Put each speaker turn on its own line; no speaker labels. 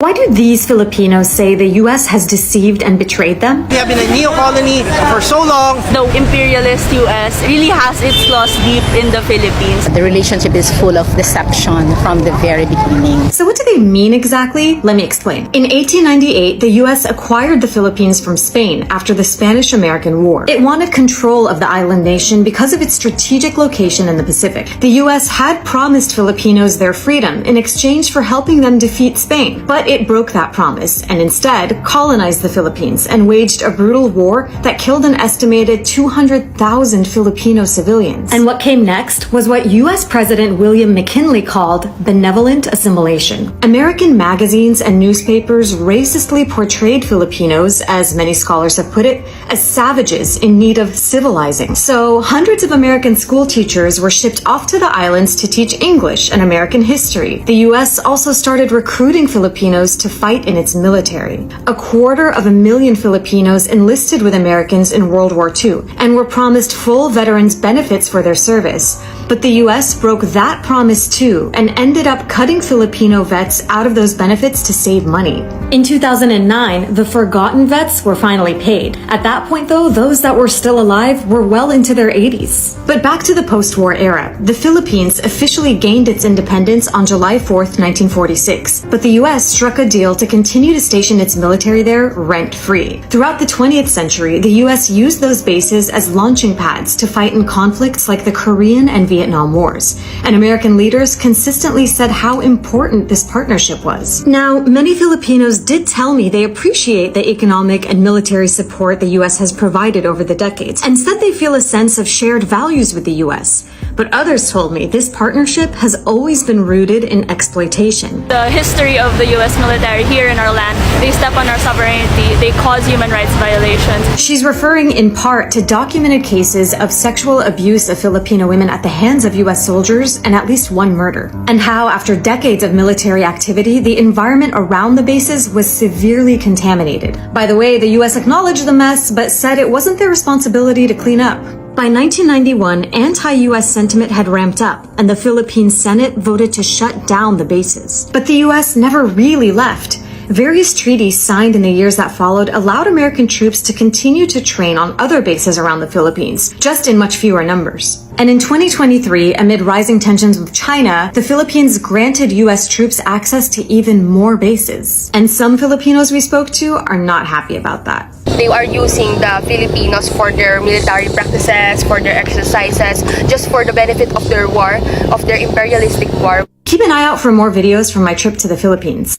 Why do these Filipinos say the U.S. has deceived and betrayed them?
We have been a neo-colony for so long.
The imperialist U.S. really has its claws deep in the Philippines.
The relationship is full of deception from the very beginning.
So what do they mean exactly? Let me explain. In 1898, the U.S. acquired the Philippines from Spain after the Spanish-American War. It wanted control of the island nation because of its strategic location in the Pacific. The U.S. had promised Filipinos their freedom in exchange for helping them defeat Spain, but it broke that promise and instead colonized the Philippines and waged a brutal war that killed an estimated 200,000 Filipino civilians. And what came next was what U.S. President William McKinley called benevolent assimilation. American magazines and newspapers racistly portrayed Filipinos, as many scholars have put it, as savages in need of civilizing. So hundreds of American school teachers were shipped off to the islands to teach English and American history. The U.S. also started recruiting Filipinos to fight in its military. 250,000 Filipinos enlisted with Americans in World War II and were promised full veterans benefits for their service. But the U.S. broke that promise too and ended up cutting Filipino vets out of those benefits to save money. In 2009, the forgotten vets were finally paid. At that point though, those that were still alive were well into their 80s. But back to the post-war era. The Philippines officially gained its independence on July 4th, 1946. But the U.S. struck a deal to continue to station its military there rent-free. Throughout the 20th century, the U.S. used those bases as launching pads to fight in conflicts like the Korean and Vietnam Wars. And American leaders consistently said how important this partnership was. Now, many Filipinos did tell me they appreciate the economic and military support the U.S. has provided over the decades and said they feel a sense of shared values with the U.S. But others told me this partnership has always been rooted in exploitation.
The history of the U.S. military here in our land, they step on our sovereignty, they cause human rights violations.
She's referring in part to documented cases of sexual abuse of Filipino women at the hands of U.S. soldiers and at least one murder. And how, after decades of military activity, the environment around the bases was severely contaminated. By the way, the U.S. acknowledged the mess, but said it wasn't their responsibility to clean up. By 1991, anti-U.S. sentiment had ramped up, and the Philippine Senate voted to shut down the bases. But the U.S. never really left. Various treaties signed in the years that followed allowed American troops to continue to train on other bases around the Philippines, just in much fewer numbers. And in 2023, amid rising tensions with China, the Philippines granted U.S. troops access to even more bases. And some Filipinos we spoke to are not happy about that.
They are using the Filipinos for their military practices, for their exercises, just for the benefit of their war, of their imperialistic war.
Keep an eye out for more videos from my trip to the Philippines.